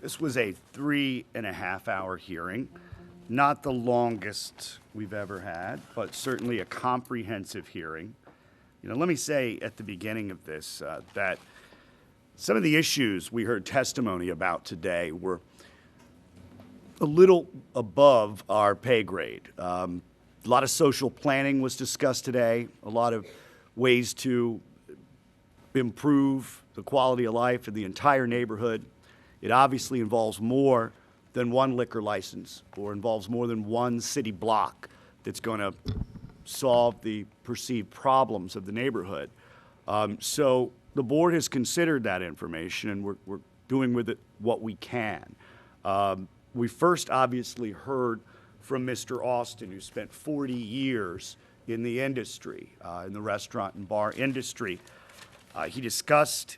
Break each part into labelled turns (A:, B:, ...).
A: This was a 3.5-hour hearing, not the longest we've ever had, but certainly a comprehensive hearing. Let me say at the beginning of this that some of the issues we heard testimony about today were a little above our pay grade. A lot of social planning was discussed today, a lot of ways to improve the quality of life in the entire neighborhood. It obviously involves more than one liquor license or involves more than one city block that's going to solve the perceived problems of the neighborhood. So the board has considered that information, and we're doing with it what we can. We first obviously heard from Mr. Austin, who spent 40 years in the industry, in the restaurant and bar industry. He discussed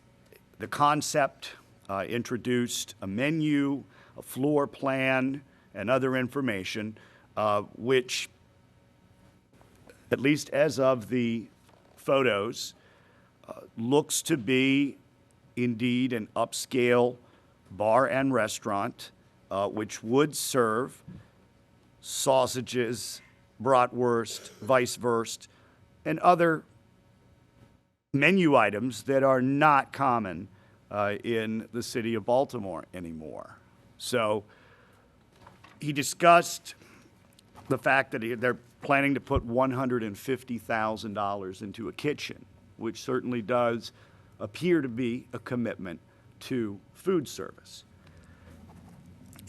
A: the concept, introduced a menu, a floor plan, and other information, which, at least as of the photos, looks to be indeed an upscale bar and restaurant, which would serve sausages, bratwurst, weisswurst, and other menu items that are not common in the city of Baltimore anymore. So he discussed the fact that they're planning to put $150,000 into a kitchen, which certainly does appear to be a commitment to food service.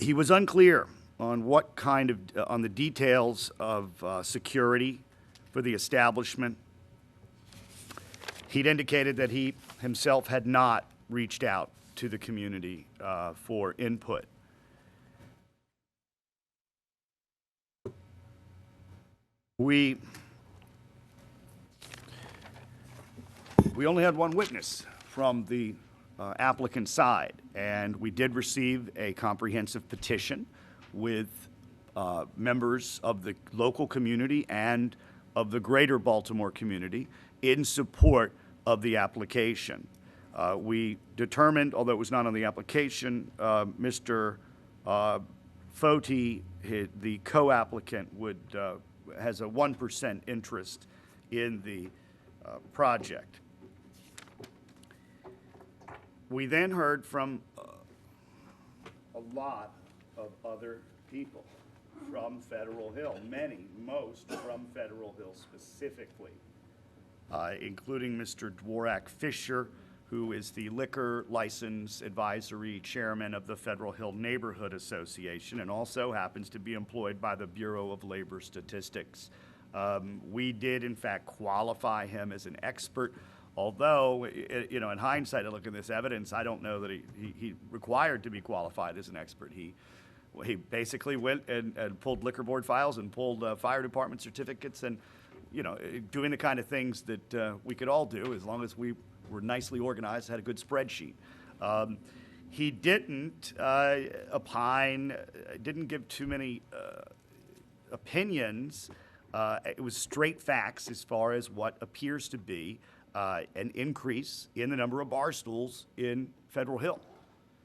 A: He was unclear on what kind of, on the details of security for the establishment. He'd indicated that he himself had not reached out to the community for input. We only had one witness from the applicant side, and we did receive a comprehensive petition with members of the local community and of the greater Baltimore community in support of the application. We determined, although it was not on the application, Mr. Foti, the co-applicant, has a 1% interest in the project. We then heard from a lot of other people from Federal Hill, most from Federal Hill specifically, including Mr. Dvorak Fisher, who is the Liquor License Advisory Chairman of the Federal Hill Neighborhood Association and also happens to be employed by the Bureau of Labor Statistics. We did, in fact, qualify him as an expert, although, in hindsight, I look at this evidence, I don't know that he required to be qualified as an expert. He basically went and pulled liquor board files and pulled fire department certificates and, doing the kind of things that we could all do as long as we were nicely organized, had a good spreadsheet. He didn't opine, didn't give too many opinions. It was straight facts as far as what appears to be an increase in the number of bar stools in Federal Hill.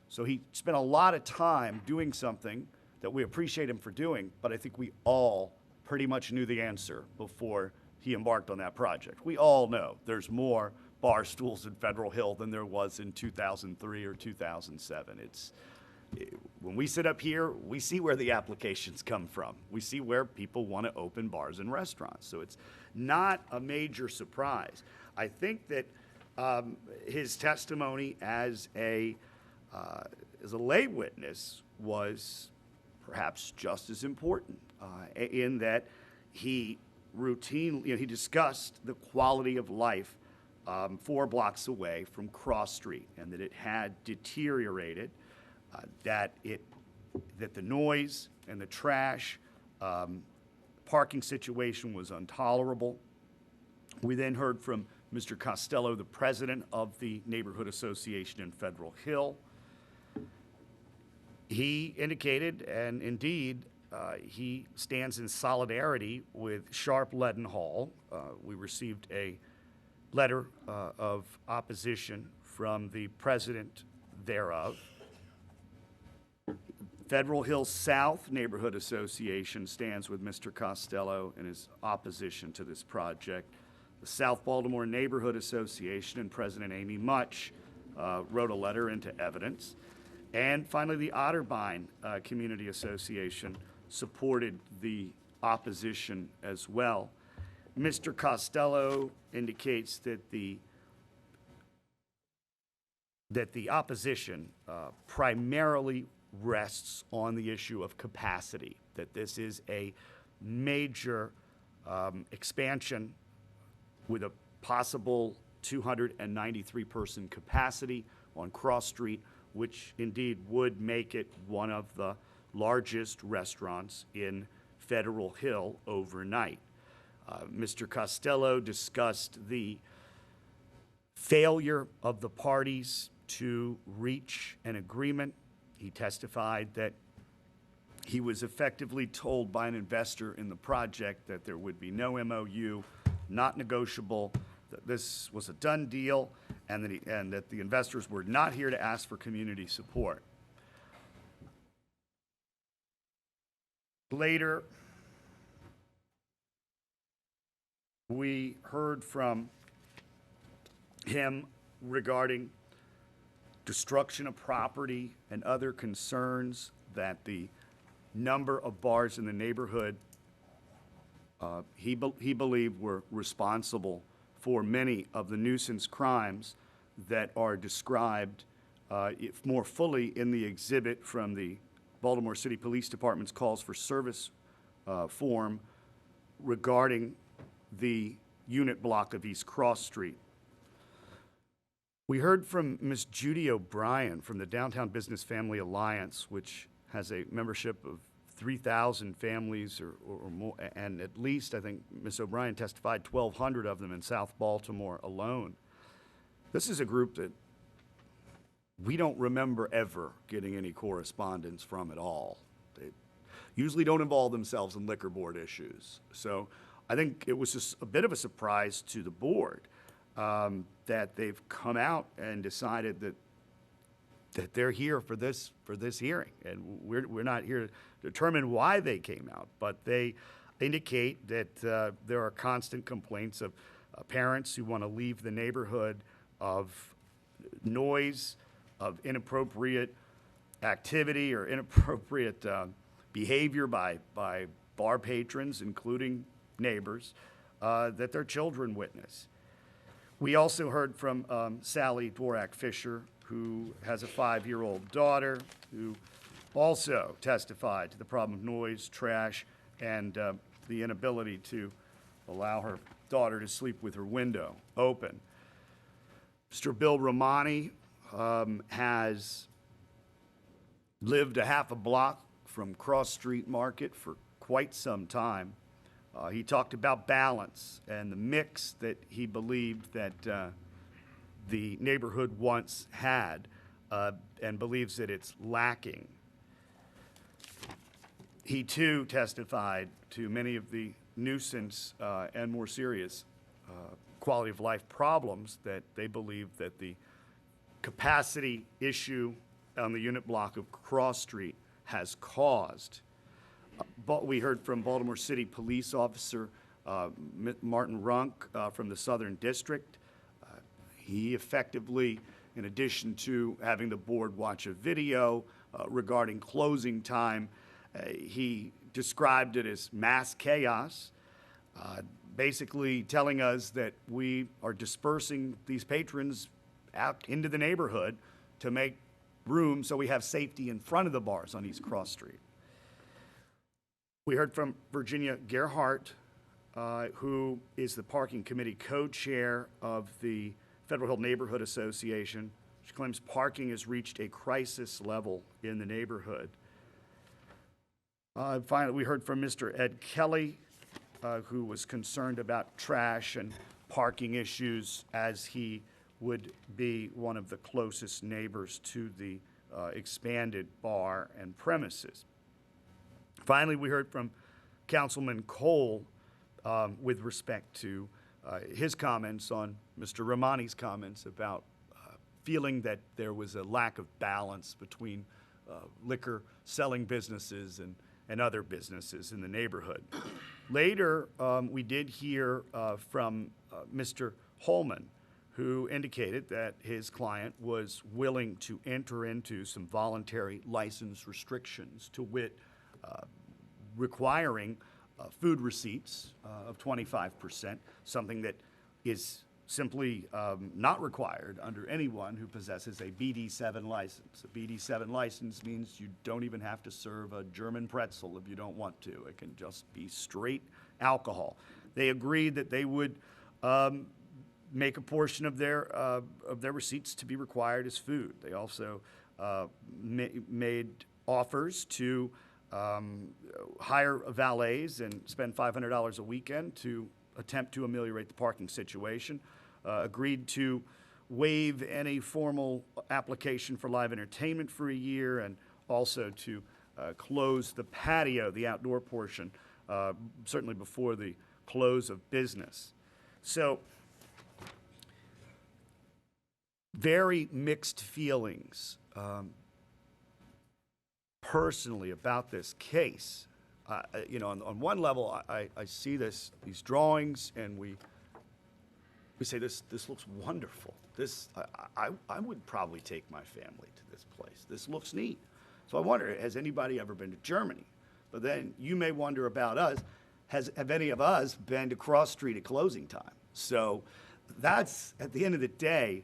A: So he spent a lot of time doing something that we appreciate him for doing, but I think we all pretty much knew the answer before he embarked on that project. We all know there's more bar stools in Federal Hill than there was in 2003 or 2007. When we sit up here, we see where the applications come from. We see where people want to open bars and restaurants. So it's not a major surprise. I think that his testimony as a lay witness was perhaps just as important in that he routinely, he discussed the quality of life 4 blocks away from Cross Street, and that it had deteriorated, that the noise and the trash parking situation was intolerable. We then heard from Mr. Costello, the president of the Neighborhood Association in Federal Hill. He indicated, and indeed, he stands in solidarity with Sharp Leadenhall. We received a letter of opposition from the president thereof. Federal Hill South Neighborhood Association stands with Mr. Costello in his opposition to this project. The South Baltimore Neighborhood Association and President Amy Much wrote a letter into evidence. And finally, the Otterbein Community Association supported the opposition as well. Mr. Costello indicates that the opposition primarily rests on the issue of capacity, that this is a major expansion with a possible 293-person capacity on Cross Street, which indeed would make it one of the largest restaurants in Federal Hill overnight. Mr. Costello discussed the failure of the parties to reach an agreement. He testified that he was effectively told by an investor in the project that there would be no MOU, not negotiable, that this was a done deal, and that the investors were not here to ask for community support. Later, we heard from him regarding destruction of property and other concerns that the number of bars in the neighborhood he believed were responsible for many of the nuisance crimes that are described more fully in the exhibit from the Baltimore City Police Department's calls for service form regarding the unit block of East Cross Street. We heard from Ms. Judy O'Brien from the Downtown Business Family Alliance, which has a membership of 3,000 families or more, and at least, I think Ms. O'Brien testified, 1,200 of them in South Baltimore alone. This is a group that we don't remember ever getting any correspondence from at all. They usually don't involve themselves in liquor board issues. So I think it was just a bit of a surprise to the board that they've come out and decided that they're here for this hearing, and we're not here to determine why they came out, but they indicate that there are constant complaints of parents who want to leave the neighborhood, of noise, of inappropriate activity or inappropriate behavior by bar patrons, including neighbors, that their children witness. We also heard from Sally Dvorak-Fisher, who has a 5-year-old daughter, who also testified to the problem of noise, trash, and the inability to allow her daughter to sleep with her window open. Mr. Bill Romani has lived a half a block from Cross Street Market for quite some time. He talked about balance and the mix that he believed that the neighborhood once had and believes that it's lacking. He too testified to many of the nuisance and more serious quality of life problems that they believe that the capacity issue on the unit block of Cross Street has caused. But we heard from Baltimore City Police Officer Martin Runk from the Southern District. He effectively, in addition to having the board watch a video regarding closing time, he described it as mass chaos, basically telling us that we are dispersing these patrons out into the neighborhood to make room so we have safety in front of the bars on East Cross Street. We heard from Virginia Gerhart, who is the Parking Committee co-chair of the Federal Hill Neighborhood Association. She claims parking has reached a crisis level in the neighborhood. Finally, we heard from Mr. Ed Kelly, who was concerned about trash and parking issues, as he would be one of the closest neighbors to the expanded bar and premises. Finally, we heard from Councilman Cole with respect to his comments on Mr. Romani's comments about feeling that there was a lack of balance between liquor selling businesses and other businesses in the neighborhood. Later, we did hear from Mr. Holman, who indicated that his client was willing to enter into some voluntary license restrictions, to wit, requiring food receipts of 25%, something that is simply not required under anyone who possesses a BD7 license. A BD7 license means you don't even have to serve a German pretzel if you don't want to. It can just be straight alcohol. They agreed that they would make a portion of their receipts to be required as food. They also made offers to hire valets and spend $500 a weekend to attempt to ameliorate the parking situation. Agreed to waive any formal application for live entertainment for a year, and also to close the patio, the outdoor portion, certainly before the close of business. So, very mixed feelings personally about this case. On one level, I see these drawings, and we say this looks wonderful. I would probably take my family to this place. This looks neat. So I wonder, has anybody ever been to Germany? But then you may wonder about us. Have any of us been to Cross Street at closing time? So that's, at the end of the day,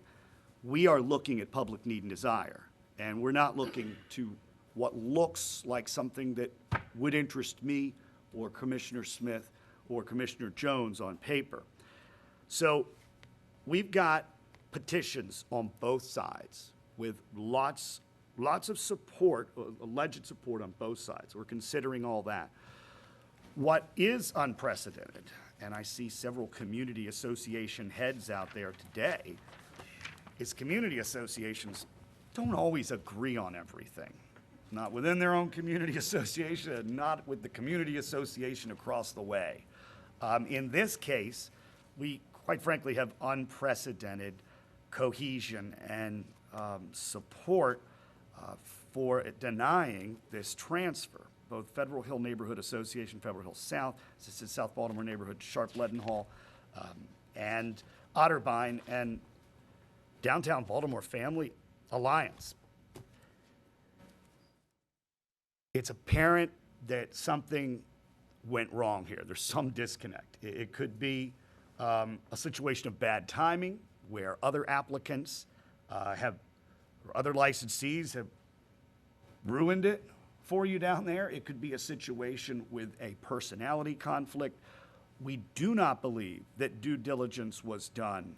A: we are looking at public need and desire, and we're not looking to what looks like something that would interest me or Commissioner Smith or Commissioner Jones on paper. So we've got petitions on both sides with lots of support, alleged support on both sides. We're considering all that. What is unprecedented, and I see several community association heads out there today, is community associations don't always agree on everything. Not within their own community association, and not with the community association across the way. In this case, we quite frankly have unprecedented cohesion and support for denying this transfer. Both Federal Hill Neighborhood Association, Federal Hill South, this is South Baltimore Neighborhood, Sharp Leadenhall, and Otterbein, and Downtown Baltimore Family Alliance. It's apparent that something went wrong here. There's some disconnect. It could be a situation of bad timing where other applicants or other licensees have ruined it for you down there. It could be a situation with a personality conflict. We do not believe that due diligence was done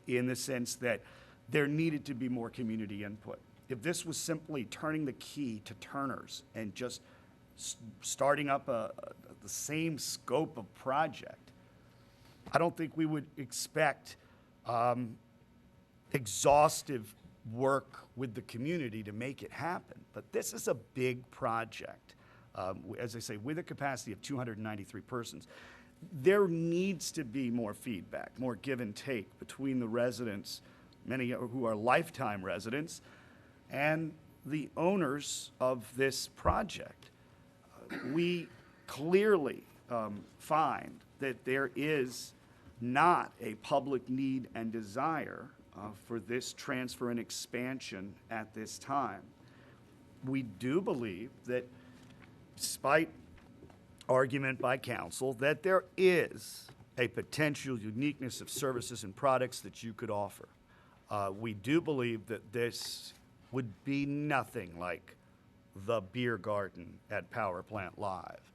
A: in the sense that there needed to be more community input. If this was simply turning the key to Turner's and just starting up the same scope of project, I don't think we would expect exhaustive work with the community to make it happen. But this is a big project. As I say, with a capacity of 293 persons, there needs to be more feedback, more give and take between the residents, many who are lifetime residents, and the owners of this project. We clearly find that there is not a public need and desire for this transfer and expansion at this time. We do believe that, despite argument by council, that there is a potential uniqueness of services and products that you could offer. We do believe that this would be nothing like the beer garden at Power Plant Live.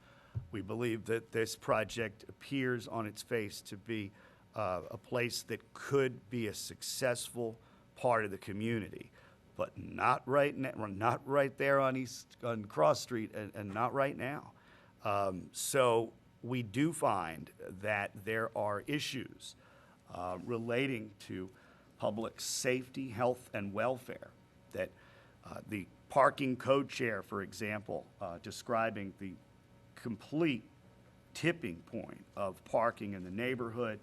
A: We believe that this project appears on its face to be a place that could be a successful part of the community, but not right now, not right there on Cross Street, and not right now. So we do find that there are issues relating to public safety, health, and welfare, that the parking co-chair, for example, describing the complete tipping point of parking in the neighborhood.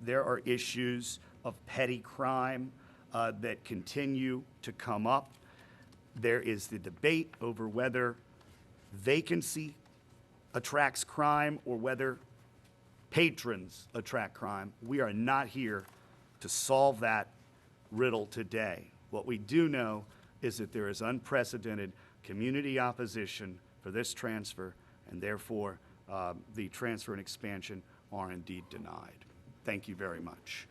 A: There are issues of petty crime that continue to come up. There is the debate over whether vacancy attracts crime or whether patrons attract crime. We are not here to solve that riddle today. What we do know is that there is unprecedented community opposition for this transfer, and therefore the transfer and expansion are indeed denied. Thank you very much.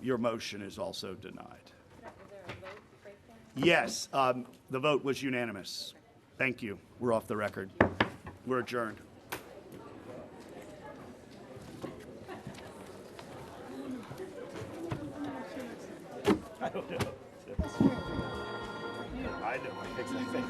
A: Your motion is also denied.
B: Is there a vote breakdown?
A: Yes, the vote was unanimous. Thank you. We're off the record. We're adjourned. I don't know. I know. Exactly.